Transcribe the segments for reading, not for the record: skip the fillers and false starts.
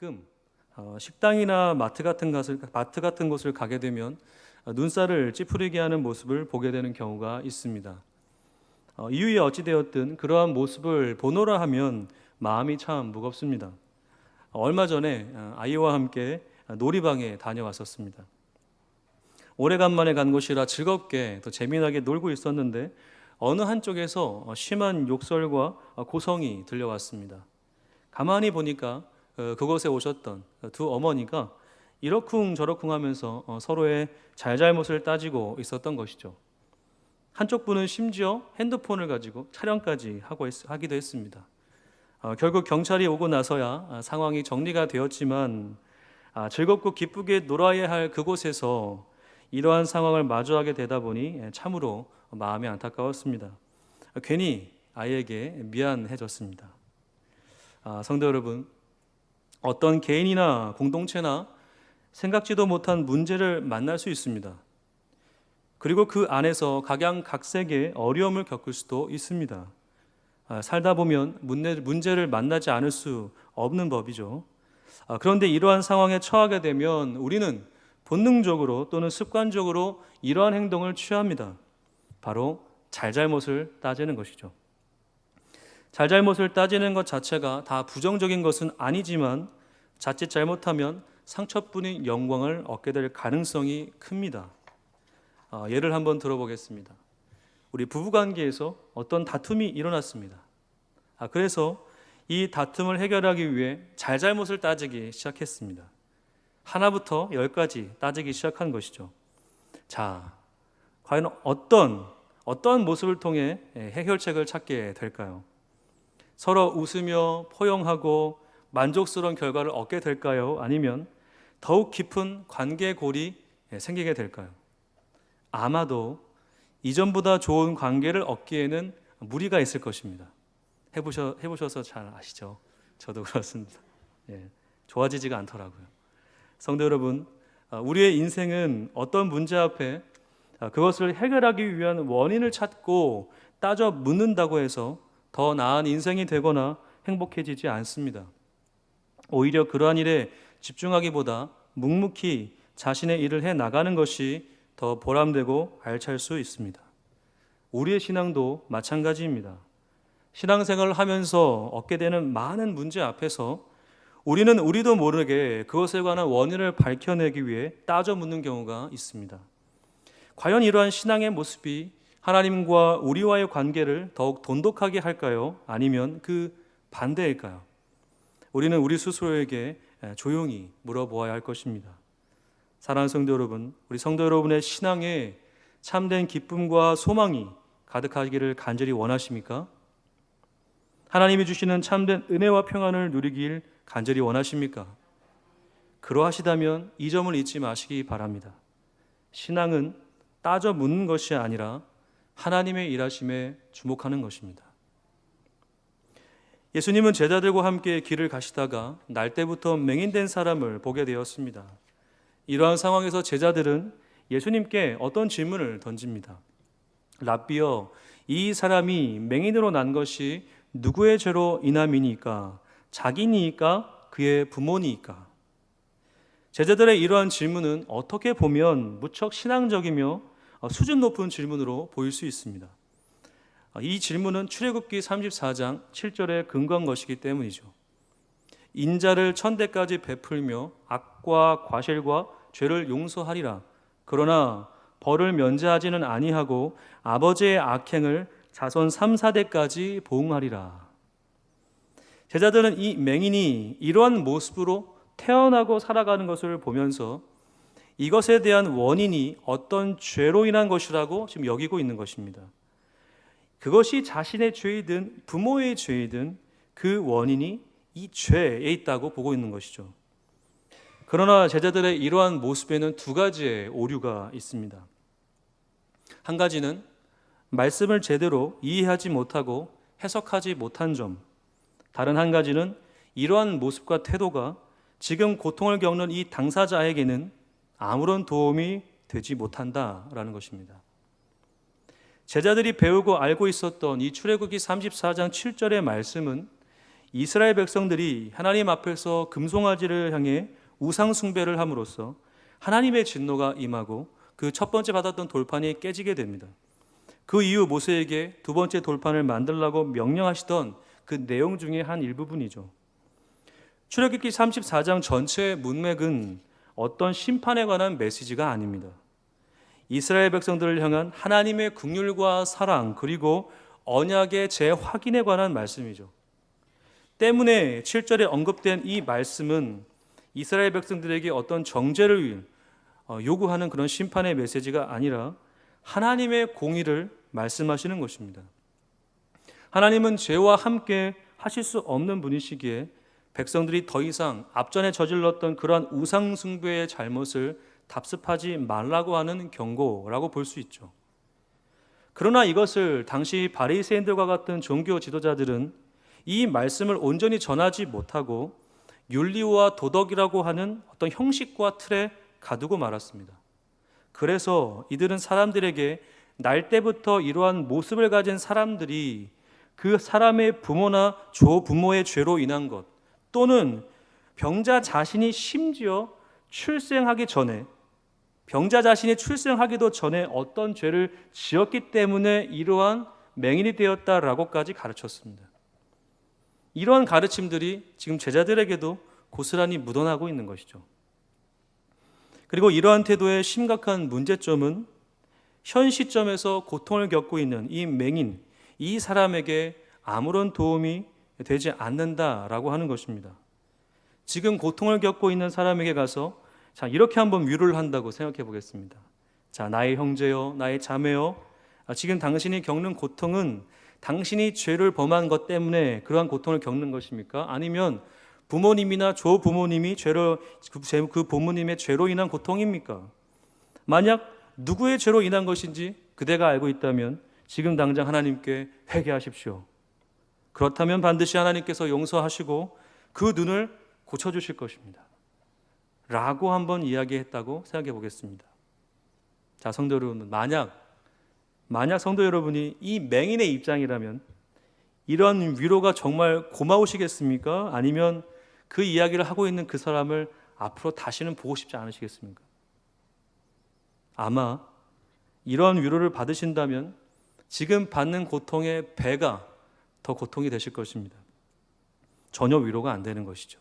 가끔 식당이나 마트 같은 곳을 가게 되면 눈살을 찌푸리게 하는 모습을 보게 되는 경우가 있습니다. 이유에 어찌되었든 그러한 모습을 보노라 하면 마음이 참 무겁습니다. 얼마 전에 아이와 함께 놀이방에 다녀왔었습니다. 오래간만에 간 곳이라 즐겁게 또 재미나게 놀고 있었는데 어느 한쪽에서 심한 욕설과 고성이 들려왔습니다. 가만히 보니까 그곳에 오셨던 두 어머니가 이러쿵저러쿵 하면서 서로의 잘잘못을 따지고 있었던 것이죠. 한쪽 분은 심지어 핸드폰을 가지고 촬영까지 하기도 했습니다. 결국 경찰이 오고 나서야 상황이 정리가 되었지만 즐겁고 기쁘게 놀아야 할 그곳에서 이러한 상황을 마주하게 되다 보니 참으로 마음이 안타까웠습니다. 괜히 아이에게 미안해졌습니다. 성도 여러분, 어떤 개인이나 공동체나 생각지도 못한 문제를 만날 수 있습니다. 그리고 그 안에서 각양각색의 어려움을 겪을 수도 있습니다. 살다 보면 문제를 만나지 않을 수 없는 법이죠. 그런데 이러한 상황에 처하게 되면 우리는 본능적으로 또는 습관적으로 이러한 행동을 취합니다. 바로 잘잘못을 따지는 것이죠. 잘잘못을 따지는 것 자체가 다 부정적인 것은 아니지만 자칫 잘못하면 상처뿐인 영광을 얻게 될 가능성이 큽니다. 예를 한번 들어보겠습니다. 우리 부부관계에서 어떤 다툼이 일어났습니다. 그래서 이 다툼을 해결하기 위해 잘잘못을 따지기 시작했습니다. 하나부터 10까지 따지기 시작한 것이죠. 자, 과연 어떤 모습을 통해 해결책을 찾게 될까요? 서로 웃으며 포용하고 만족스러운 결과를 얻게 될까요? 아니면 더욱 깊은 관계골이 생기게 될까요? 아마도 이전보다 좋은 관계를 얻기에는 무리가 있을 것입니다. 해보셔서 잘 아시죠? 저도 그렇습니다. 좋아지지가 않더라고요. 성도 여러분, 우리의 인생은 어떤 문제 앞에 그것을 해결하기 위한 원인을 찾고 따져 묻는다고 해서 더 나은 인생이 되거나 행복해지지 않습니다. 오히려 그러한 일에 집중하기보다 묵묵히 자신의 일을 해 나가는 것이 더 보람되고 알찰 수 있습니다. 우리의 신앙도 마찬가지입니다. 신앙생활을 하면서 얻게 되는 많은 문제 앞에서 우리는 우리도 모르게 그것에 관한 원인을 밝혀내기 위해 따져 묻는 경우가 있습니다. 과연 이러한 신앙의 모습이 하나님과 우리와의 관계를 더욱 돈독하게 할까요? 아니면 그 반대일까요? 우리는 우리 스스로에게 조용히 물어보아야 할 것입니다. 사랑하는 성도 여러분, 우리 성도 여러분의 신앙에 참된 기쁨과 소망이 가득하기를 간절히 원하십니까? 하나님이 주시는 참된 은혜와 평안을 누리길 간절히 원하십니까? 그러하시다면 이 점을 잊지 마시기 바랍니다. 신앙은 따져 묻는 것이 아니라 하나님의 일하심에 주목하는 것입니다. 예수님은 제자들과 함께 길을 가시다가 날때부터 맹인된 사람을 보게 되었습니다. 이러한 상황에서 제자들은 예수님께 어떤 질문을 던집니다. 랍비여, 이 사람이 맹인으로 난 것이 누구의 죄로 인함이니까? 자기니까? 그의 부모니까? 제자들의 이러한 질문은 어떻게 보면 무척 신앙적이며 수준 높은 질문으로 보일 수 있습니다. 이 질문은 출애굽기 34장 7절에 근거한 것이기 때문이죠. 인자를 천대까지 베풀며 악과 과실과 죄를 용서하리라. 그러나 벌을 면제하지는 아니하고 아버지의 악행을 자손 3, 4대까지 보응하리라. 제자들은 이 맹인이 이러한 모습으로 태어나고 살아가는 것을 보면서 이것에 대한 원인이 어떤 죄로 인한 것이라고 지금 여기고 있는 것입니다. 그것이 자신의 죄이든 부모의 죄이든 그 원인이 이 죄에 있다고 보고 있는 것이죠. 그러나 제자들의 이러한 모습에는 두 가지의 오류가 있습니다. 한 가지는 말씀을 제대로 이해하지 못하고 해석하지 못한 점, 다른 한 가지는 이러한 모습과 태도가 지금 고통을 겪는 이 당사자에게는 아무런 도움이 되지 못한다라는 것입니다. 제자들이 배우고 알고 있었던 이 출애굽기 34장 7절의 말씀은 이스라엘 백성들이 하나님 앞에서 금송아지를 향해 우상 숭배를 함으로써 하나님의 진노가 임하고 그 첫 번째 받았던 돌판이 깨지게 됩니다. 그 이후 모세에게 두 번째 돌판을 만들라고 명령하시던 그 내용 중에 한 일부분이죠. 출애굽기 34장 전체의 문맥은 어떤 심판에 관한 메시지가 아닙니다. 이스라엘 백성들을 향한 하나님의 긍휼과 사랑 그리고 언약의 재확인에 관한 말씀이죠. 때문에 7절에 언급된 이 말씀은 이스라엘 백성들에게 어떤 정죄를 요구하는 그런 심판의 메시지가 아니라 하나님의 공의를 말씀하시는 것입니다. 하나님은 죄와 함께 하실 수 없는 분이시기에 백성들이 더 이상 앞전에 저질렀던 그러한 우상 숭배의 잘못을 답습하지 말라고 하는 경고라고 볼 수 있죠. 그러나 이것을 당시 바리새인들과 같은 종교 지도자들은 이 말씀을 온전히 전하지 못하고 윤리와 도덕이라고 하는 어떤 형식과 틀에 가두고 말았습니다. 그래서 이들은 사람들에게 날 때부터 이러한 모습을 가진 사람들이 그 사람의 부모나 조부모의 죄로 인한 것 또는 병자 자신이 심지어 출생하기 전에 병자 자신이 출생하기도 전에 어떤 죄를 지었기 때문에 이러한 맹인이 되었다라고까지 가르쳤습니다. 이러한 가르침들이 지금 제자들에게도 고스란히 묻어나고 있는 것이죠. 그리고 이러한 태도의 심각한 문제점은 현 시점에서 고통을 겪고 있는 이 맹인, 이 사람에게 아무런 도움이 되지 않는다라고 하는 것입니다. 지금 고통을 겪고 있는 사람에게 가서 자, 이렇게 한번 위로를 한다고 생각해 보겠습니다. 자, 나의 형제요, 나의 자매요, 지금 당신이 겪는 고통은 당신이 죄를 범한 것 때문에 그러한 고통을 겪는 것입니까? 아니면 부모님이나 조부모님이 그 부모님의 죄로 인한 고통입니까? 만약 누구의 죄로 인한 것인지 그대가 알고 있다면 지금 당장 하나님께 회개하십시오. 그렇다면 반드시 하나님께서 용서하시고 그 눈을 고쳐주실 것입니다. 라고 한번 이야기했다고 생각해 보겠습니다. 자, 성도 여러분, 만약 성도 여러분이 이 맹인의 입장이라면 이런 위로가 정말 고마우시겠습니까? 아니면 그 이야기를 하고 있는 그 사람을 앞으로 다시는 보고 싶지 않으시겠습니까? 아마 이런 위로를 받으신다면 지금 받는 고통의 배가 더 고통이 되실 것입니다. 전혀 위로가 안 되는 것이죠.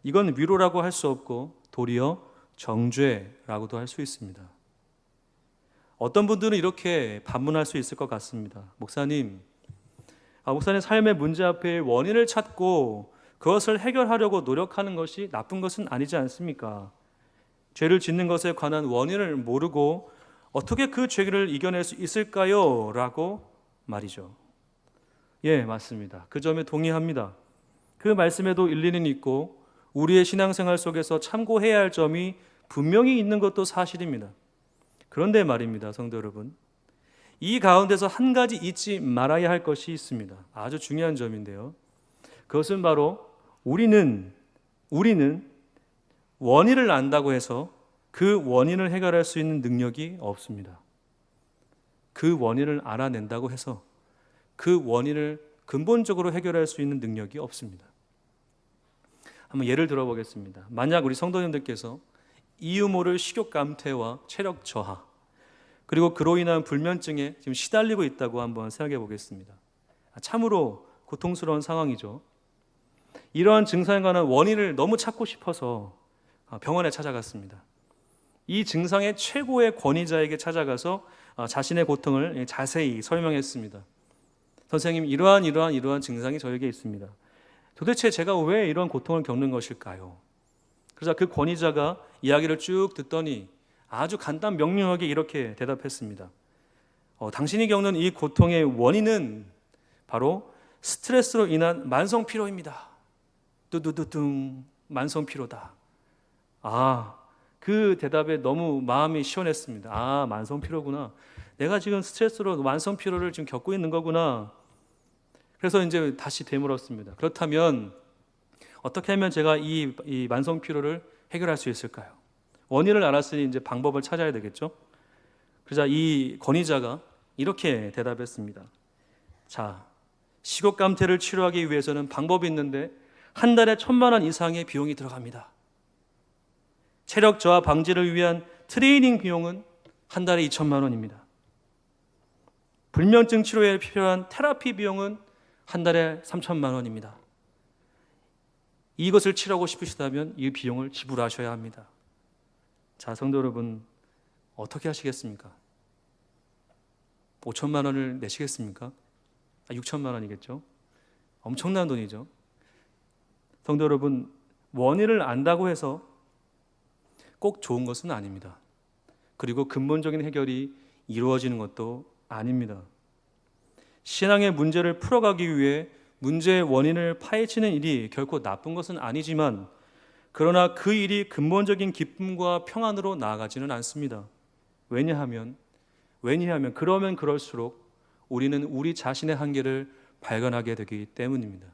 이건 위로라고 할 수 없고 도리어 정죄라고도 할 수 있습니다. 어떤 분들은 이렇게 반문할 수 있을 것 같습니다. 목사님 삶의 문제 앞에 원인을 찾고 그것을 해결하려고 노력하는 것이 나쁜 것은 아니지 않습니까? 죄를 짓는 것에 관한 원인을 모르고 어떻게 그 죄를 이겨낼 수 있을까요? 라고 말이죠. 예, 맞습니다. 그 점에 동의합니다. 그 말씀에도 일리는 있고 우리의 신앙생활 속에서 참고해야 할 점이 분명히 있는 것도 사실입니다. 그런데 말입니다, 성도 여러분. 이 가운데서 한 가지 잊지 말아야 할 것이 있습니다. 아주 중요한 점인데요. 그것은 바로 우리는 원인을 안다고 해서 그 원인을 해결할 수 있는 능력이 없습니다. 그 원인을 알아낸다고 해서 그 원인을 근본적으로 해결할 수 있는 능력이 없습니다. 한번 예를 들어보겠습니다. 만약 우리 성도님들께서 이유 모를 식욕 감퇴와 체력 저하 그리고 그로 인한 불면증에 지금 시달리고 있다고 한번 생각해 보겠습니다. 참으로 고통스러운 상황이죠. 이러한 증상에 관한 원인을 너무 찾고 싶어서 병원에 찾아갔습니다. 이 증상의 최고의 권위자에게 찾아가서 자신의 고통을 자세히 설명했습니다. 선생님, 이러한 증상이 저에게 있습니다. 도대체 제가 왜 이런 고통을 겪는 것일까요? 그래서 그 권위자가 이야기를 쭉 듣더니 아주 간단 명료하게 이렇게 대답했습니다. 당신이 겪는 이 고통의 원인은 바로 스트레스로 인한 만성 피로입니다. 뚜두두둥, 만성 피로다. 그 대답에 너무 마음이 시원했습니다. 만성 피로구나. 내가 지금 스트레스로 만성 피로를 지금 겪고 있는 거구나. 그래서 이제 다시 되물었습니다. 그렇다면 어떻게 하면 제가 이 만성 피로를 해결할 수 있을까요? 원인을 알았으니 이제 방법을 찾아야 되겠죠. 그러자 이 권위자가 이렇게 대답했습니다. 자, 시곡감퇴를 치료하기 위해서는 방법이 있는데 한 달에 1,000만 원 이상의 비용이 들어갑니다. 체력 저하 방지를 위한 트레이닝 비용은 한 달에 2,000만 원입니다. 불면증 치료에 필요한 테라피 비용은 한 달에 3,000만 원입니다. 이것을 치료하고 싶으시다면 이 비용을 지불하셔야 합니다. 자, 성도 여러분, 어떻게 하시겠습니까? 5천만 원을 내시겠습니까? 6천만 원이겠죠? 엄청난 돈이죠. 성도 여러분, 원인을 안다고 해서 꼭 좋은 것은 아닙니다. 그리고 근본적인 해결이 이루어지는 것도 아닙니다. 신앙의 문제를 풀어가기 위해 문제의 원인을 파헤치는 일이 결코 나쁜 것은 아니지만, 그러나 그 일이 근본적인 기쁨과 평안으로 나아가지는 않습니다. 왜냐하면 그러면 그럴수록 우리는 우리 자신의 한계를 발견하게 되기 때문입니다.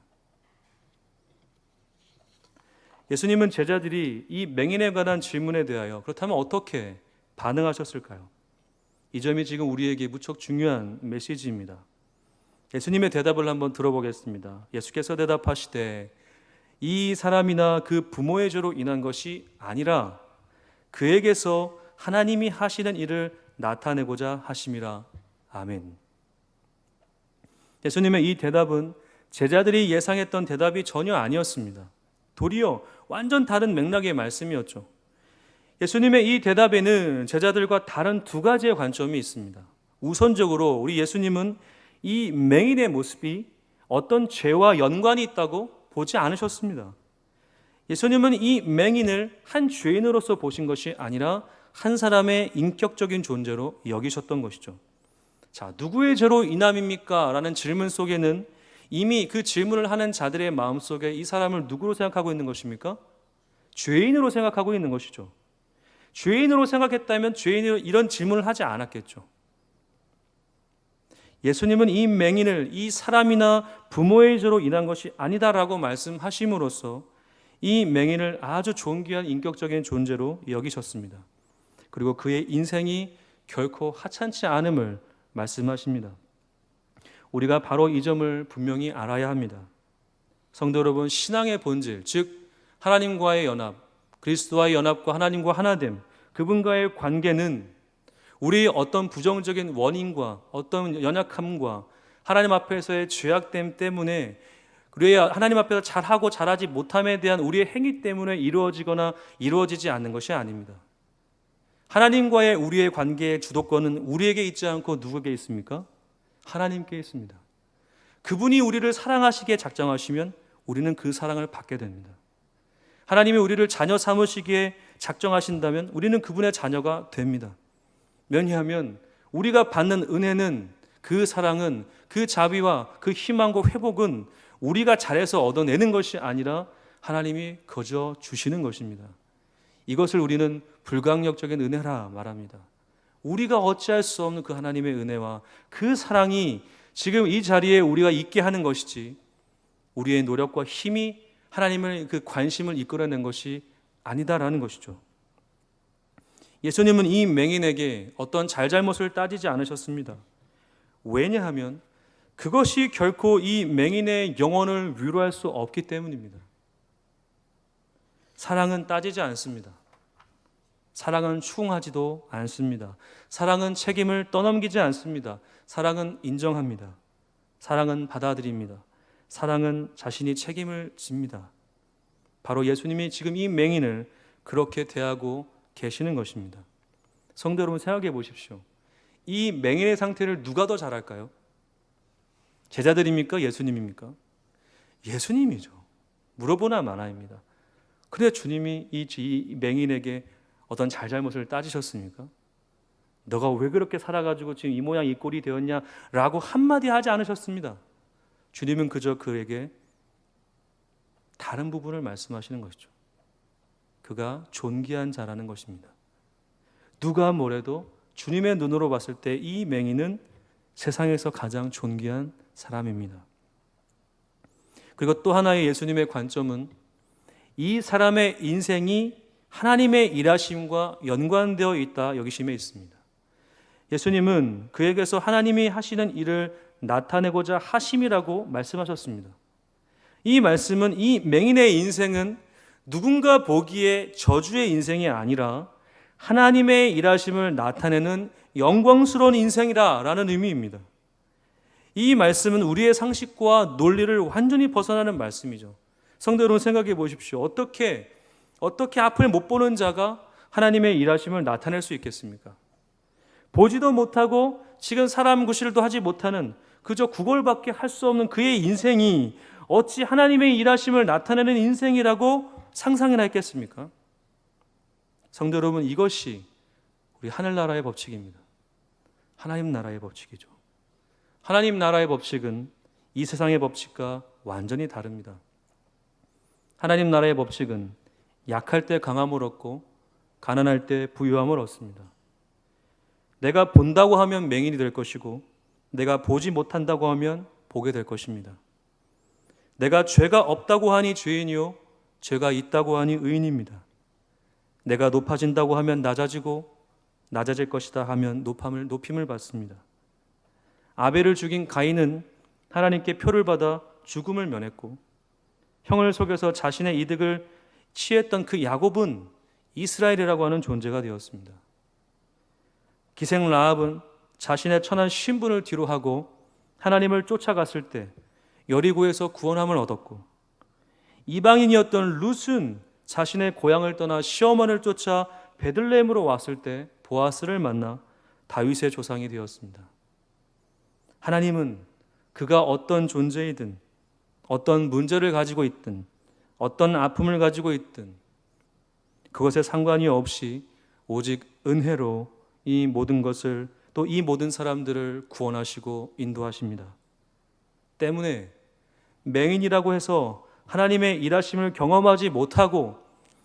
예수님은 제자들이 이 맹인에 관한 질문에 대하여 그렇다면 어떻게 반응하셨을까요? 이 점이 지금 우리에게 무척 중요한 메시지입니다. 예수님의 대답을 한번 들어보겠습니다. 예수께서 대답하시되 이 사람이나 그 부모의 죄로 인한 것이 아니라 그에게서 하나님이 하시는 일을 나타내고자 하심이라. 아멘. 예수님의 이 대답은 제자들이 예상했던 대답이 전혀 아니었습니다. 도리어 완전 다른 맥락의 말씀이었죠. 예수님의 이 대답에는 제자들과 다른 두 가지의 관점이 있습니다. 우선적으로 우리 예수님은 이 맹인의 모습이 어떤 죄와 연관이 있다고 보지 않으셨습니다. 예수님은 이 맹인을 한 죄인으로서 보신 것이 아니라 한 사람의 인격적인 존재로 여기셨던 것이죠. 자, 누구의 죄로 인함입니까? 라는 질문 속에는 이미 그 질문을 하는 자들의 마음속에 이 사람을 누구로 생각하고 있는 것입니까? 죄인으로 생각하고 있는 것이죠. 죄인으로 생각했다면 죄인으로 이런 질문을 하지 않았겠죠. 예수님은 이 맹인을 이 사람이나 부모의 죄로 인한 것이 아니다라고 말씀하심으로써 이 맹인을 아주 존귀한 인격적인 존재로 여기셨습니다. 그리고 그의 인생이 결코 하찮지 않음을 말씀하십니다. 우리가 바로 이 점을 분명히 알아야 합니다. 성도 여러분, 신앙의 본질, 즉 하나님과의 연합, 그리스도와의 연합과 하나님과 하나됨, 그분과의 관계는 우리의 어떤 부정적인 원인과 어떤 연약함과 하나님 앞에서의 죄악됨 때문에, 우리의 하나님 앞에서 잘하고 잘하지 못함에 대한 우리의 행위 때문에 이루어지거나 이루어지지 않는 것이 아닙니다. 하나님과의 우리의 관계의 주도권은 우리에게 있지 않고 누구에게 있습니까? 하나님께 있습니다. 그분이 우리를 사랑하시기에 작정하시면 우리는 그 사랑을 받게 됩니다. 하나님이 우리를 자녀 삼으시기에 작정하신다면 우리는 그분의 자녀가 됩니다. 왜냐하면 우리가 받는 은혜는, 그 사랑은, 그 자비와 그 희망과 회복은 우리가 잘해서 얻어내는 것이 아니라 하나님이 거저 주시는 것입니다. 이것을 우리는 불강력적인 은혜라 말합니다. 우리가 어찌할 수 없는 그 하나님의 은혜와 그 사랑이 지금 이 자리에 우리가 있게 하는 것이지, 우리의 노력과 힘이 하나님의 그 관심을 이끌어낸 것이 아니다라는 것이죠. 예수님은 이 맹인에게 어떤 잘잘못을 따지지 않으셨습니다. 왜냐하면 그것이 결코 이 맹인의 영혼을 위로할 수 없기 때문입니다. 사랑은 따지지 않습니다. 사랑은 추궁하지도 않습니다. 사랑은 책임을 떠넘기지 않습니다. 사랑은 인정합니다. 사랑은 받아들입니다. 사랑은 자신이 책임을 집니다. 바로 예수님이 지금 이 맹인을 그렇게 대하고 계시는 것입니다. 성도 여러분, 생각해 보십시오. 이 맹인의 상태를 누가 더 잘할까요? 제자들입니까? 예수님입니까? 예수님이죠. 물어보나 마나입니다. 그래 주님이 이 맹인에게 어떤 잘잘못을 따지셨습니까? 너가 왜 그렇게 살아가지고 지금 이 모양 이 꼴이 되었냐라고 한마디 하지 않으셨습니다. 주님은 그저 그에게 다른 부분을 말씀하시는 것이죠. 그가 존귀한 자라는 것입니다. 누가 뭐래도 주님의 눈으로 봤을 때 이 맹인은 세상에서 가장 존귀한 사람입니다. 그리고 또 하나의 예수님의 관점은 이 사람의 인생이 하나님의 일하심과 연관되어 있다 여기심에 있습니다. 예수님은 그에게서 하나님이 하시는 일을 나타내고자 하심이라고 말씀하셨습니다. 이 말씀은 이 맹인의 인생은 누군가 보기에 저주의 인생이 아니라 하나님의 일하심을 나타내는 영광스러운 인생이라는 의미입니다. 이 말씀은 우리의 상식과 논리를 완전히 벗어나는 말씀이죠. 성도 여러분, 생각해 보십시오. 어떻게 앞을 못 보는 자가 하나님의 일하심을 나타낼 수 있겠습니까? 보지도 못하고 지금 사람 구실도 하지 못하는 그저 구걸밖에 할 수 없는 그의 인생이 어찌 하나님의 일하심을 나타내는 인생이라고 상상이나 했겠습니까? 성도 여러분, 이것이 우리 하늘나라의 법칙입니다. 하나님 나라의 법칙이죠. 하나님 나라의 법칙은 이 세상의 법칙과 완전히 다릅니다. 하나님 나라의 법칙은 약할 때 강함을 얻고 가난할 때 부유함을 얻습니다. 내가 본다고 하면 맹인이 될 것이고 내가 보지 못한다고 하면 보게 될 것입니다. 내가 죄가 없다고 하니 죄인이요 죄가 있다고 하니 의인입니다. 내가 높아진다고 하면 낮아지고 낮아질 것이다 하면 높임을 받습니다. 아벨을 죽인 가인은 하나님께 표를 받아 죽음을 면했고 형을 속여서 자신의 이득을 취했던 그 야곱은 이스라엘이라고 하는 존재가 되었습니다. 기생 라합은 자신의 천한 신분을 뒤로하고 하나님을 쫓아갔을 때 여리고에서 구원함을 얻었고, 이방인이었던 룻은 자신의 고향을 떠나 시어머니를 쫓아 베들레헴으로 왔을 때 보아스를 만나 다윗의 조상이 되었습니다. 하나님은 그가 어떤 존재이든 어떤 문제를 가지고 있든 어떤 아픔을 가지고 있든 그것에 상관이 없이 오직 은혜로 이 모든 것을 또 이 모든 사람들을 구원하시고 인도하십니다. 때문에 맹인이라고 해서 하나님의 일하심을 경험하지 못하고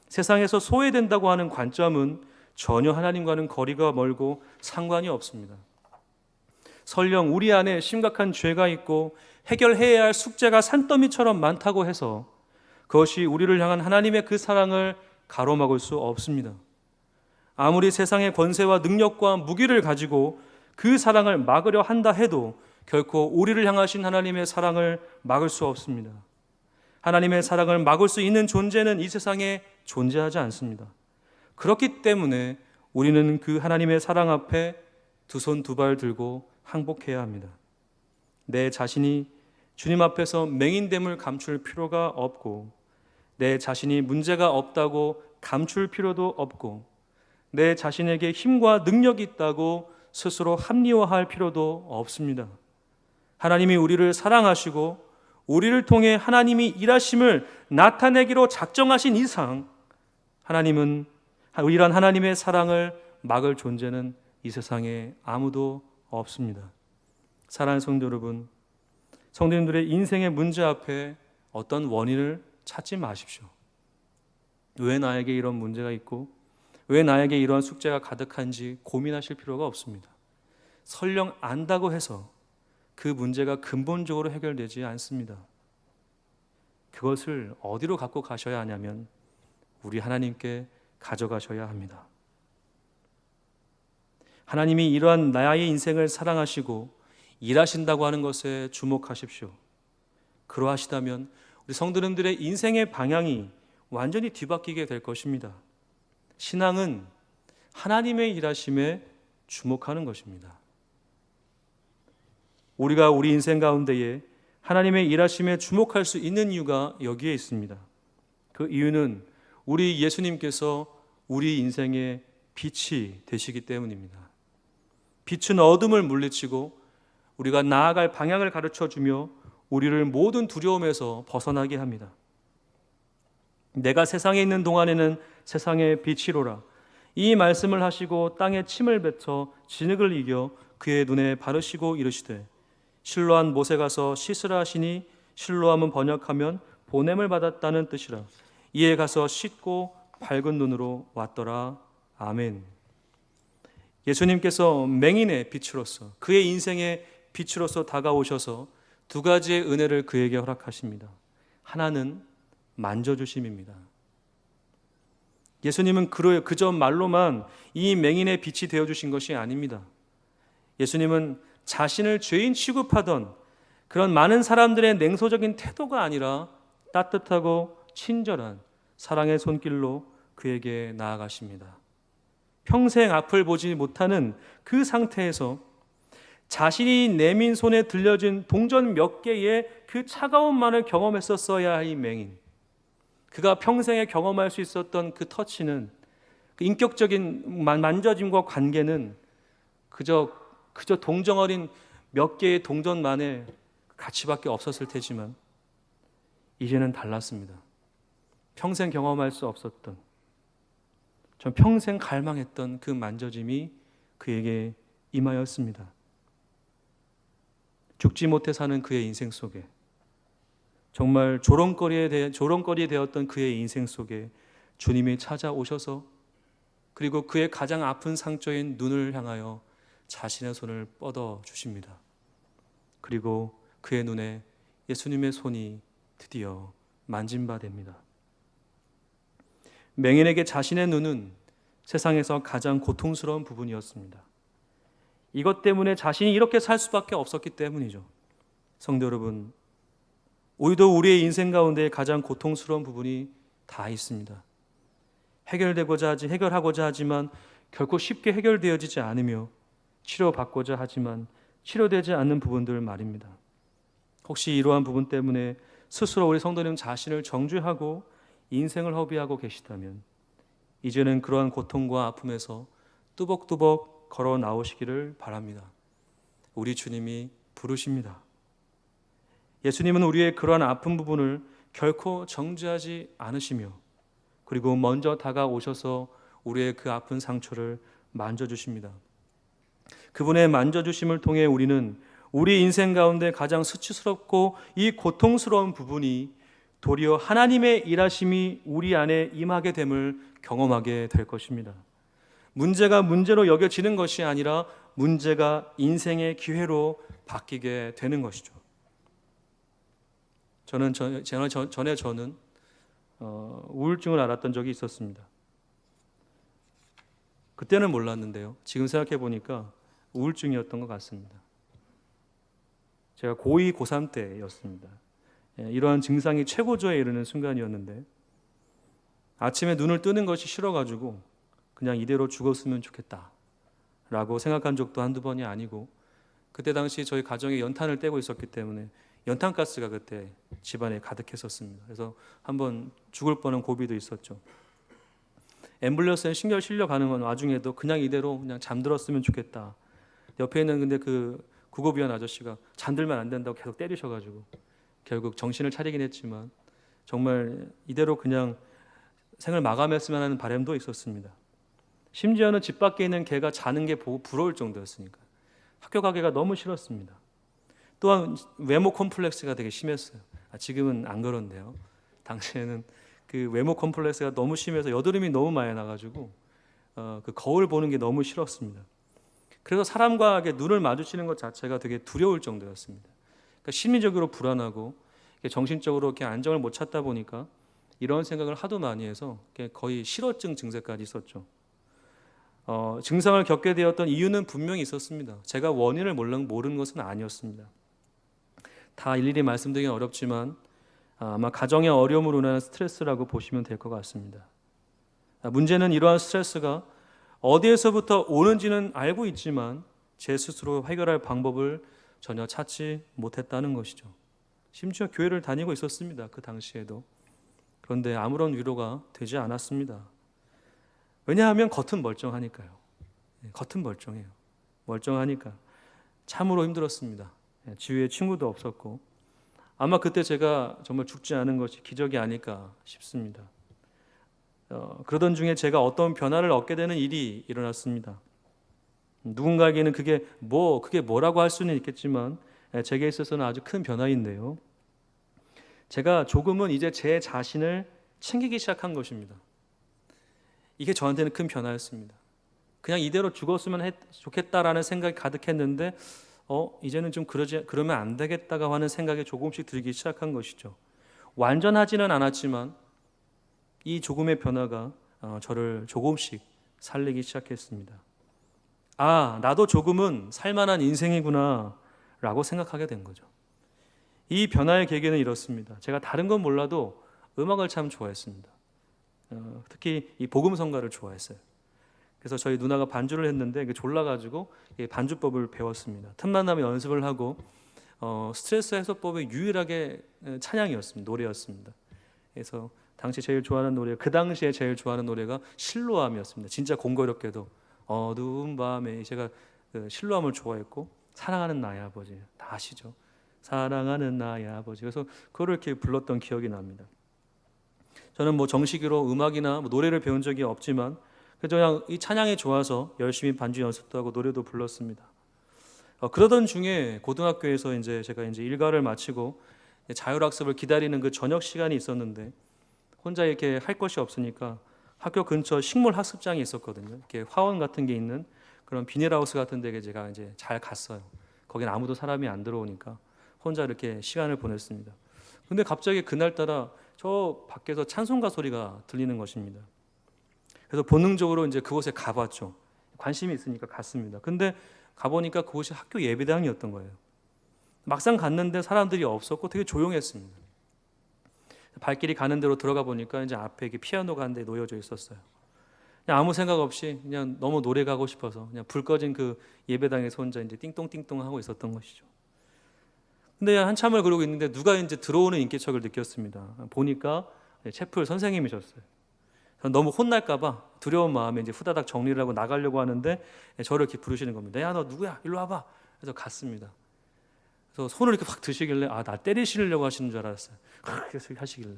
세상에서 소외된다고 하는 관점은 전혀 하나님과는 거리가 멀고 상관이 없습니다. 설령 우리 안에 심각한 죄가 있고 해결해야 할 숙제가 산더미처럼 많다고 해서 그것이 우리를 향한 하나님의 그 사랑을 가로막을 수 없습니다. 아무리 세상의 권세와 능력과 무기를 가지고 그 사랑을 막으려 한다 해도 결코 우리를 향하신 하나님의 사랑을 막을 수 없습니다. 하나님의 사랑을 막을 수 있는 존재는 이 세상에 존재하지 않습니다. 그렇기 때문에 우리는 그 하나님의 사랑 앞에 두 손 두 발 들고 항복해야 합니다. 내 자신이 주님 앞에서 맹인됨을 감출 필요가 없고, 내 자신이 문제가 없다고 감출 필요도 없고, 내 자신에게 힘과 능력이 있다고 스스로 합리화할 필요도 없습니다. 하나님이 우리를 사랑하시고 우리를 통해 하나님이 일하심을 나타내기로 작정하신 이상 하나님은 이런 하나님의 사랑을 막을 존재는 이 세상에 아무도 없습니다. 사랑하는 성도 여러분, 성도님들의 인생의 문제 앞에 어떤 원인을 찾지 마십시오. 왜 나에게 이런 문제가 있고 왜 나에게 이러한 숙제가 가득한지 고민하실 필요가 없습니다. 설령 안다고 해서 그 문제가 근본적으로 해결되지 않습니다. 그것을 어디로 갖고 가셔야 하냐면 우리 하나님께 가져가셔야 합니다. 하나님이 이러한 나의 인생을 사랑하시고 일하신다고 하는 것에 주목하십시오. 그러하시다면 우리 성도님들의 인생의 방향이 완전히 뒤바뀌게 될 것입니다. 신앙은 하나님의 일하심에 주목하는 것입니다. 우리가 우리 인생 가운데에 하나님의 일하심에 주목할 수 있는 이유가 여기에 있습니다. 그 이유는 우리 예수님께서 우리 인생의 빛이 되시기 때문입니다. 빛은 어둠을 물리치고 우리가 나아갈 방향을 가르쳐주며 우리를 모든 두려움에서 벗어나게 합니다. 내가 세상에 있는 동안에는 세상의 빛이로라. 이 말씀을 하시고 땅에 침을 뱉어 진흙을 이겨 그의 눈에 바르시고 이르시되 실로한 못에 가서 씻으라 하시니 실로함은 번역하면 보냄을 받았다는 뜻이라. 이에 가서 씻고 밝은 눈으로 왔더라. 아멘. 예수님께서 맹인의 빛으로서 그의 인생의 빛으로서 다가오셔서 두 가지의 은혜를 그에게 허락하십니다. 하나는 만져주심입니다. 예수님은 그저 말로만 이 맹인의 빛이 되어주신 것이 아닙니다. 예수님은 자신을 죄인 취급하던 그런 많은 사람들의 냉소적인 태도가 아니라 따뜻하고 친절한 사랑의 손길로 그에게 나아가십니다. 평생 앞을 보지 못하는 그 상태에서 자신이 내민 손에 들려진 동전 몇 개의 그 차가움만을 경험했었어야 할 이 맹인, 그가 평생에 경험할 수 있었던 그 터치는, 그 인격적인 만져짐과 관계는 그저 동정어린 몇 개의 동전만의 가치밖에 없었을 테지만 이제는 달랐습니다. 평생 경험할 수 없었던, 전 평생 갈망했던 그 만져짐이 그에게 임하였습니다. 죽지 못해 사는 그의 인생 속에, 정말 조롱거리 되었던 그의 인생 속에 주님이 찾아오셔서, 그리고 그의 가장 아픈 상처인 눈을 향하여 자신의 손을 뻗어 주십니다. 그리고 그의 눈에 예수님의 손이 드디어 만진 바 됩니다. 맹인에게 자신의 눈은 세상에서 가장 고통스러운 부분이었습니다. 이것 때문에 자신이 이렇게 살 수밖에 없었기 때문이죠. 성도 여러분, 우리도 우리의 인생 가운데 가장 고통스러운 부분이 다 있습니다. 해결하고자 하지만 결코 쉽게 해결되어지지 않으며, 치료받고자 하지만 치료되지 않는 부분들 말입니다. 혹시 이러한 부분 때문에 스스로 우리 성도님 자신을 정죄하고 인생을 허비하고 계시다면, 이제는 그러한 고통과 아픔에서 뚜벅뚜벅 걸어 나오시기를 바랍니다. 우리 주님이 부르십니다. 예수님은 우리의 그러한 아픈 부분을 결코 정죄하지 않으시며, 그리고 먼저 다가오셔서 우리의 그 아픈 상처를 만져주십니다. 그분의 만져주심을 통해 우리는 우리 인생 가운데 가장 수치스럽고 이 고통스러운 부분이 도리어 하나님의 일하심이 우리 안에 임하게 됨을 경험하게 될 것입니다. 문제가 문제로 여겨지는 것이 아니라 문제가 인생의 기회로 바뀌게 되는 것이죠. 전에 저는 우울증을 앓았던 적이 있었습니다. 그때는 몰랐는데요, 지금 생각해 보니까 우울증이었던 것 같습니다. 제가 고2, 고3 때였습니다. 이러한 증상이 최고조에 이르는 순간이었는데, 아침에 눈을 뜨는 것이 싫어가지고 그냥 이대로 죽었으면 좋겠다 라고 생각한 적도 한두 번이 아니고, 그때 당시 저희 가정에 연탄을 떼고 있었기 때문에 연탄가스가 그때 집안에 가득했었습니다. 그래서 한번 죽을 뻔한 고비도 있었죠. 앰뷸런스에 신경 실려 가는 와중에도 그냥 이대로 그냥 잠들었으면 좋겠다. 옆에 있는 근데 그 구급위원 아저씨가 잠들면 안 된다고 계속 때리셔가지고 결국 정신을 차리긴 했지만, 정말 이대로 그냥 생을 마감했으면 하는 바람도 있었습니다. 심지어는 집 밖에 있는 개가 자는 게 보고 부러울 정도였으니까 학교 가기가 너무 싫었습니다. 또한 외모 콤플렉스가 되게 심했어요. 지금은 안 그런데요, 당시에는 그 외모 콤플렉스가 너무 심해서 여드름이 너무 많이 나가지고 그 거울 보는 게 너무 싫었습니다. 그래서 사람과 눈을 마주치는 것 자체가 되게 두려울 정도였습니다. 그러니까 심리적으로 불안하고 정신적으로 이렇게 안정을 못 찾다 보니까 이런 생각을 하도 많이 해서 거의 실어증 증세까지 있었죠. 증상을 겪게 되었던 이유는 분명히 있었습니다. 제가 원인을 모르는 것은 아니었습니다. 다 일일이 말씀드리긴 어렵지만 아마 가정의 어려움으로 인한 스트레스라고 보시면 될 것 같습니다. 문제는 이러한 스트레스가 어디에서부터 오는지는 알고 있지만 제 스스로 해결할 방법을 전혀 찾지 못했다는 것이죠. 심지어 교회를 다니고 있었습니다, 그 당시에도. 그런데 아무런 위로가 되지 않았습니다. 왜냐하면 겉은 멀쩡하니까요. 겉은 멀쩡해요. 멀쩡하니까 참으로 힘들었습니다. 주위에 친구도 없었고, 아마 그때 제가 정말 죽지 않은 것이 기적이 아닐까 싶습니다. 그러던 중에 제가 어떤 변화를 얻게 되는 일이 일어났습니다. 누군가에게는 그게 뭐라고 할 수는 있겠지만 제게 있어서는 아주 큰 변화인데요, 제가 조금은 이제 제 자신을 챙기기 시작한 것입니다. 이게 저한테는 큰 변화였습니다. 그냥 이대로 죽었으면 좋겠다라는 생각이 가득했는데 이제는 좀 그러면 안 되겠다고 하는 생각이 조금씩 들기 시작한 것이죠. 완전하지는 않았지만 이 조금의 변화가 저를 조금씩 살리기 시작했습니다. 나도 조금은 살만한 인생이구나 라고 생각하게 된 거죠. 이 변화의 계기는 이렇습니다. 제가 다른 건 몰라도 음악을 참 좋아했습니다. 특히 이 복음성가를 좋아했어요. 그래서 저희 누나가 반주를 했는데 졸라가지고 반주법을 배웠습니다. 틈만 나면 연습을 하고 스트레스 해소법이 유일하게 찬양이었습니다. 노래였습니다. 그래서 당시 제일 좋아하는 노래, 그 당시에 제일 좋아하는 노래가 실로암이었습니다. 진짜 공교롭게도 어두운 밤에 제가 실로암을 좋아했고, 사랑하는 나의 아버지 다 아시죠? 사랑하는 나의 아버지. 그래서 그거를 이렇게 불렀던 기억이 납니다. 저는 뭐 정식으로 음악이나 뭐 노래를 배운 적이 없지만 그냥 이 찬양이 좋아서 열심히 반주 연습도 하고 노래도 불렀습니다. 그러던 중에 고등학교에서 이제 제가 이제 일과를 마치고 자율학습을 기다리는 그 저녁 시간이 있었는데, 혼자 이렇게 할 것이 없으니까 학교 근처 식물 학습장이 있었거든요. 이렇게 화원 같은 게 있는 그런 비닐하우스 같은 데 제가 이제 잘 갔어요. 거긴 아무도 사람이 안 들어오니까 혼자 이렇게 시간을 보냈습니다. 근데 갑자기 그날따라 저 밖에서 찬송가 소리가 들리는 것입니다. 그래서 본능적으로 이제 그곳에 가봤죠. 관심이 있으니까 갔습니다. 근데 가보니까 그곳이 학교 예배당이었던 거예요. 막상 갔는데 사람들이 없었고 되게 조용했습니다. 발길이 가는 대로 들어가 보니까 이제 앞에 이게 피아노가 한 대 놓여져 있었어요. 그냥 아무 생각 없이 그냥 너무 노래 가고 싶어서 그냥 불 꺼진 그 예배당에서 혼자 이제 띵똥띵똥 하고 있었던 것이죠. 근데 한참을 그러고 있는데 누가 이제 들어오는 인기척을 느꼈습니다. 보니까 채플 선생님이셨어요. 너무 혼날까봐 두려운 마음에 이제 후다닥 정리를 하고 나가려고 하는데 저를 이렇게 부르시는 겁니다. 야, 너 누구야? 일로 와봐. 그래서 갔습니다. 그래서 손을 이렇게 확 드시길래 나 때리시려고 하시는 줄 알았어요. 그렇게 하시길래.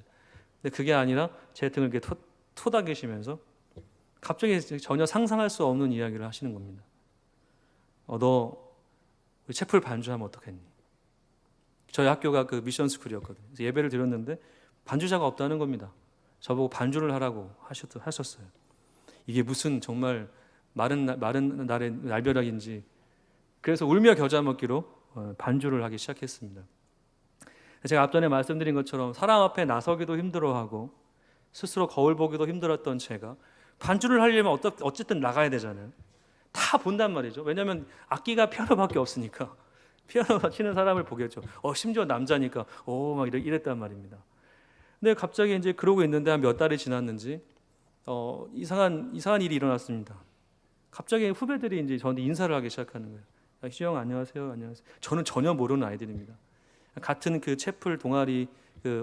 근데 그게 아니라 제 등을 이렇게 토닥이시면서 갑자기 전혀 상상할 수 없는 이야기를 하시는 겁니다. 너 우리 채플 반주하면 어떻겠니? 저희 학교가 그 미션 스쿨이었거든요. 그래서 예배를 드렸는데 반주자가 없다는 겁니다. 저보고 반주를 하라고 하셨어요. 이게 무슨 정말 마른 날의 날벼락인지. 그래서 울며 겨자 먹기로 반주를 하기 시작했습니다. 제가 앞전에 말씀드린 것처럼 사람 앞에 나서기도 힘들어하고 스스로 거울 보기도 힘들었던 제가 반주를 하려면 어쨌든 나가야 되잖아요. 다 본단 말이죠. 왜냐하면 악기가 피아노밖에 없으니까 피아노 치는 사람을 보겠죠. 심지어 남자니까 막 이랬단 말입니다. 근데 갑자기 이제 그러고 있는데 한 몇 달이 지났는지 이상한 일이 일어났습니다. 갑자기 후배들이 이제 저한테 인사를 하기 시작하는 거예요. 시영 안녕하세요, 안녕하세요. 저는 전혀 모르는 아이들입니다. 같은 그 채플 동아리,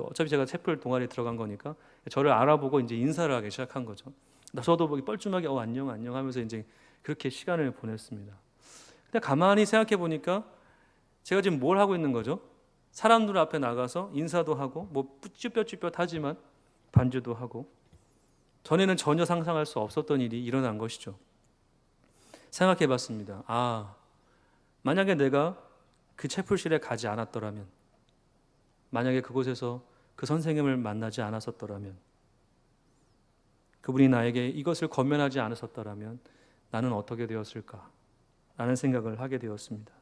어차피 제가 채플 동아리에 들어간 거니까 저를 알아보고 이제 인사를 하기 시작한 거죠. 저도 뻘쭘하게 안녕 하면서 이제 그렇게 시간을 보냈습니다. 근데 가만히 생각해 보니까 제가 지금 뭘 하고 있는 거죠? 사람들 앞에 나가서 인사도 하고 뭐 쭈뼛쭈뼛하지만 반주도 하고, 전에는 전혀 상상할 수 없었던 일이 일어난 것이죠. 생각해 봤습니다. 만약에 내가 그 채플실에 가지 않았더라면, 만약에 그곳에서 그 선생님을 만나지 않았었더라면, 그분이 나에게 이것을 권면하지 않았었더라면 나는 어떻게 되었을까? 라는 생각을 하게 되었습니다.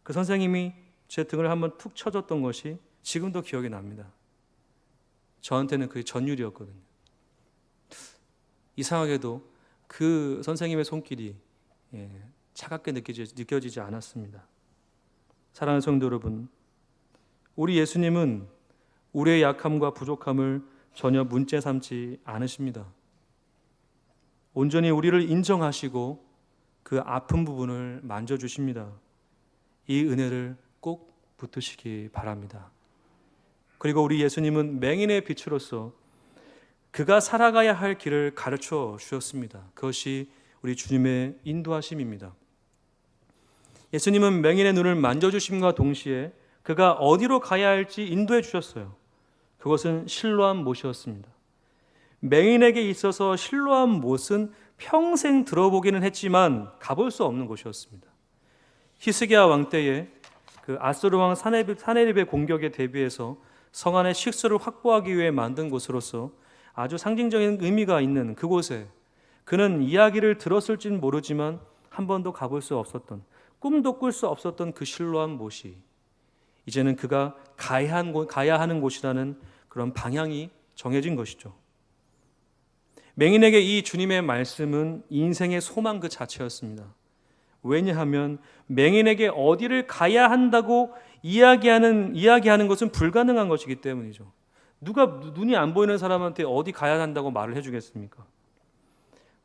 그 선생님이 제 등을 한번 툭 쳐줬던 것이 지금도 기억이 납니다. 저한테는 그게 전율이었거든요. 이상하게도 그 선생님의 손길이 차갑게 느껴지지 않았습니다. 사랑하는 성도 여러분, 우리 예수님은 우리의 약함과 부족함을 전혀 문제 삼지 않으십니다. 온전히 우리를 인정하시고 그 아픈 부분을 만져주십니다. 이 은혜를 꼭 붙드시기 바랍니다. 그리고 우리 예수님은 맹인의 빛으로서 그가 살아가야 할 길을 가르쳐 주셨습니다. 그것이 우리 주님의 인도하심입니다. 예수님은 맹인의 눈을 만져주심과 동시에 그가 어디로 가야 할지 인도해 주셨어요. 그것은 실로암 못이었습니다. 맹인에게 있어서 실로암 못은 평생 들어보기는 했지만 가볼 수 없는 곳이었습니다. 히스기야 왕 때에 그 아수르 왕 사네립의 공격에 대비해서 성 안의 식수를 확보하기 위해 만든 곳으로서 아주 상징적인 의미가 있는 그곳에 그는 이야기를 들었을지는 모르지만 한 번도 가볼 수 없었던, 꿈도 꿀 수 없었던 그 실로암 못이 이제는 그가 가야 하는 곳이라는 그런 방향이 정해진 것이죠. 맹인에게 이 주님의 말씀은 인생의 소망 그 자체였습니다. 왜냐하면 맹인에게 어디를 가야 한다고 이야기하는 것은 불가능한 것이기 때문이죠. 누가 눈이 안 보이는 사람한테 어디 가야 한다고 말을 해주겠습니까?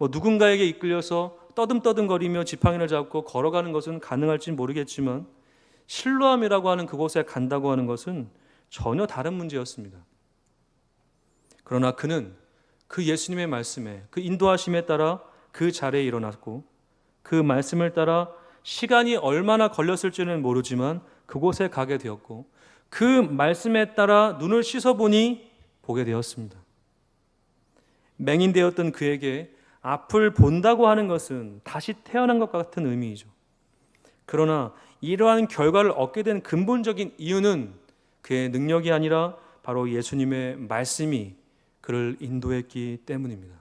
누군가에게 이끌려서 떠듬떠듬거리며 지팡이를 잡고 걸어가는 것은 가능할지 모르겠지만 실로암이라고 하는 그곳에 간다고 하는 것은 전혀 다른 문제였습니다. 그러나 그는 그 예수님의 말씀에, 그 인도하심에 따라 그 자리에 일어났고 그 말씀을 따라 시간이 얼마나 걸렸을지는 모르지만 그곳에 가게 되었고 그 말씀에 따라 눈을 씻어보니 보게 되었습니다. 맹인되었던 그에게 앞을 본다고 하는 것은 다시 태어난 것 같은 의미이죠. 그러나 이러한 결과를 얻게 된 근본적인 이유는 그의 능력이 아니라 바로 예수님의 말씀이 그를 인도했기 때문입니다.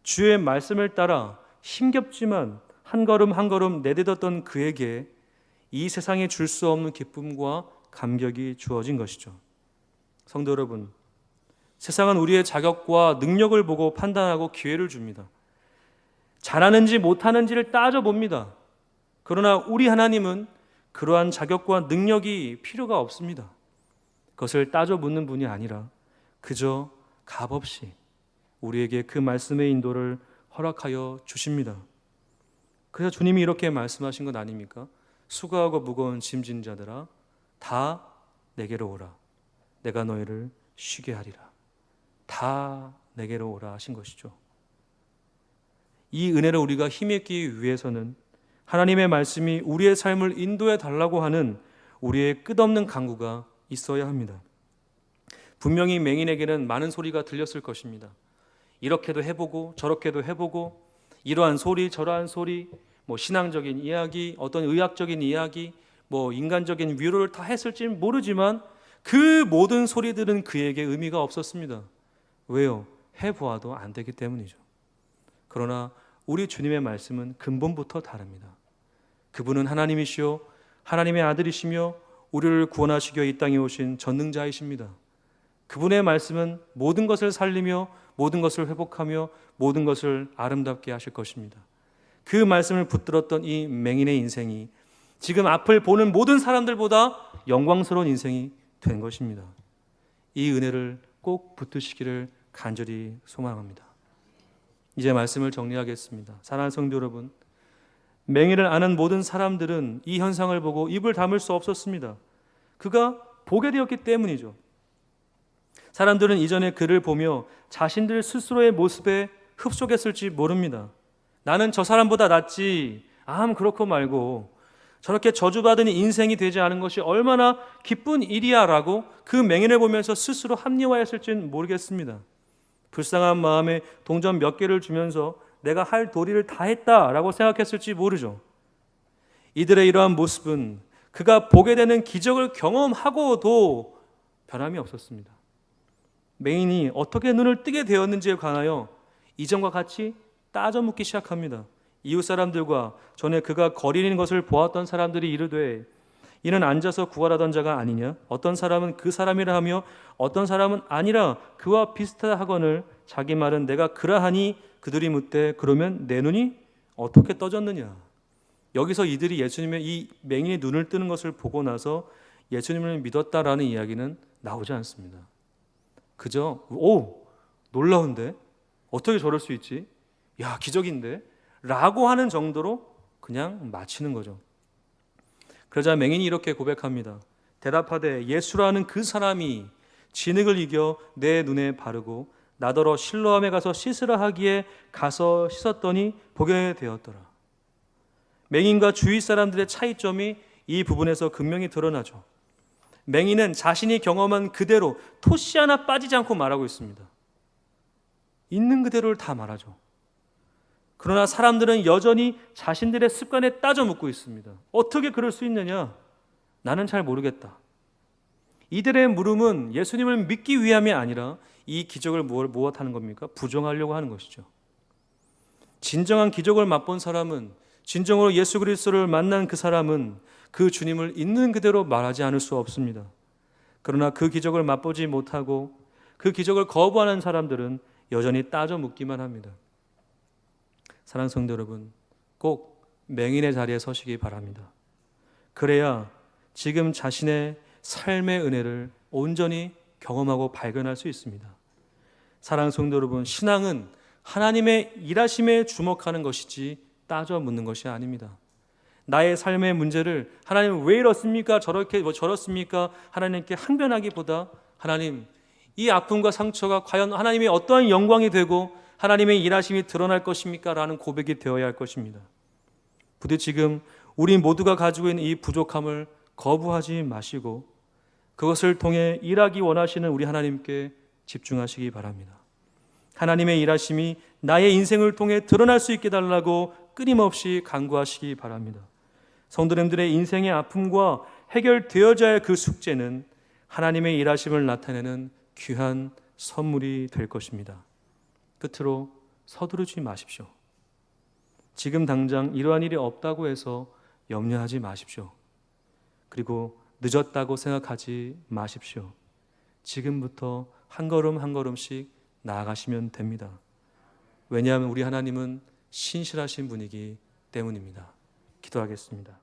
주의 말씀을 따라 힘겹지만 한 걸음 한 걸음 내딛었던 그에게 이 세상에 줄 수 없는 기쁨과 감격이 주어진 것이죠. 성도 여러분, 세상은 우리의 자격과 능력을 보고 판단하고 기회를 줍니다. 잘하는지 못하는지를 따져봅니다. 그러나 우리 하나님은 그러한 자격과 능력이 필요가 없습니다. 그것을 따져 묻는 분이 아니라 그저 값없이 우리에게 그 말씀의 인도를 허락하여 주십니다. 그래서 주님이 이렇게 말씀하신 것 아닙니까? 수고하고 무거운 짐진 자들아 다 내게로 오라. 내가 너희를 쉬게 하리라. 다 내게로 오라 하신 것이죠. 이 은혜를 우리가 힘입기 위해서는 하나님의 말씀이 우리의 삶을 인도해 달라고 하는 우리의 끝없는 간구가 있어야 합니다. 분명히 맹인에게는 많은 소리가 들렸을 것입니다. 이렇게도 해보고 저렇게도 해보고 이러한 소리 저러한 소리, 신앙적인 이야기, 어떤 의학적인 이야기, 인간적인 위로를 다 했을지 모르지만 그 모든 소리들은 그에게 의미가 없었습니다. 왜요? 해보아도 안 되기 때문이죠. 그러나 우리 주님의 말씀은 근본부터 다릅니다. 그분은 하나님이시요 하나님의 아들이시며 우리를 구원하시기 위해 이 땅에 오신 전능자이십니다. 그분의 말씀은 모든 것을 살리며 모든 것을 회복하며 모든 것을 아름답게 하실 것입니다. 그 말씀을 붙들었던 이 맹인의 인생이 지금 앞을 보는 모든 사람들보다 영광스러운 인생이 된 것입니다. 이 은혜를 꼭 붙드시기를 간절히 소망합니다. 이제 말씀을 정리하겠습니다. 사랑하는 성도 여러분, 맹인을 아는 모든 사람들은 이 현상을 보고 입을 다물 수 없었습니다. 그가 보게 되었기 때문이죠. 사람들은 이전에 그를 보며 자신들 스스로의 모습에 흡속했을지 모릅니다. 나는 저 사람보다 낫지. 그렇고 말고 저렇게 저주받은 인생이 되지 않은 것이 얼마나 기쁜 일이야 라고 그 맹인을 보면서 스스로 합리화했을지는 모르겠습니다. 불쌍한 마음에 동전 몇 개를 주면서 내가 할 도리를 다 했다라고 생각했을지 모르죠. 이들의 이러한 모습은 그가 보게 되는 기적을 경험하고도 변함이 없었습니다. 맹인이 어떻게 눈을 뜨게 되었는지에 관하여 이전과 같이 따져 묻기 시작합니다. 이웃 사람들과 전에 그가 거리는 것을 보았던 사람들이 이르되 이는 앉아서 구걸하던 자가 아니냐? 어떤 사람은 그 사람이라 하며 어떤 사람은 아니라 그와 비슷하거늘 자기 말은 내가 그러하니 그들이 묻되 그러면 내 눈이 어떻게 떠졌느냐? 여기서 이들이 예수님의 이 맹인의 눈을 뜨는 것을 보고 나서 예수님을 믿었다라는 이야기는 나오지 않습니다. 그저 놀라운데 어떻게 저럴 수 있지? 야, 기적인데? 라고 하는 정도로 그냥 마치는 거죠. 그러자 맹인이 이렇게 고백합니다. 대답하되 예수라는 그 사람이 진흙을 이겨 내 눈에 바르고 나더러 실로암에 가서 씻으라 하기에 가서 씻었더니 보게 되었더라. 맹인과 주위 사람들의 차이점이 이 부분에서 분명히 드러나죠. 맹인은 자신이 경험한 그대로 토시 하나 빠지지 않고 말하고 있습니다. 있는 그대로를 다 말하죠. 그러나 사람들은 여전히 자신들의 습관에 따져 묻고 있습니다. 어떻게 그럴 수 있느냐? 나는 잘 모르겠다. 이들의 물음은 예수님을 믿기 위함이 아니라 이 기적을 무엇하는 겁니까? 부정하려고 하는 것이죠. 진정한 기적을 맛본 사람은, 진정으로 예수 그리스도를 만난 그 사람은 그 주님을 있는 그대로 말하지 않을 수 없습니다. 그러나 그 기적을 맛보지 못하고 그 기적을 거부하는 사람들은 여전히 따져 묻기만 합니다. 사랑하는 성도 여러분, 꼭 맹인의 자리에 서시기 바랍니다. 그래야 지금 자신의 삶의 은혜를 온전히 경험하고 발견할 수 있습니다. 사랑하는 성도 여러분, 신앙은 하나님의 일하심에 주목하는 것이지 따져 묻는 것이 아닙니다. 나의 삶의 문제를 하나님 왜 이렇습니까? 저렇습니까? 하나님께 항변하기보다 하나님, 이 아픔과 상처가 과연 하나님의 어떠한 영광이 되고 하나님의 일하심이 드러날 것입니까? 라는 고백이 되어야 할 것입니다. 부디 지금 우리 모두가 가지고 있는 이 부족함을 거부하지 마시고 그것을 통해 일하기 원하시는 우리 하나님께 집중하시기 바랍니다. 하나님의 일하심이 나의 인생을 통해 드러날 수 있게 달라고 끊임없이 간구하시기 바랍니다. 성도님들의 인생의 아픔과 해결되어져야 할 그 숙제는 하나님의 일하심을 나타내는 귀한 선물이 될 것입니다. 끝으로 서두르지 마십시오. 지금 당장 이러한 일이 없다고 해서 염려하지 마십시오. 그리고 늦었다고 생각하지 마십시오. 지금부터 한 걸음 한 걸음씩 나아가시면 됩니다. 왜냐하면 우리 하나님은 신실하신 분이기 때문입니다. 기도하겠습니다.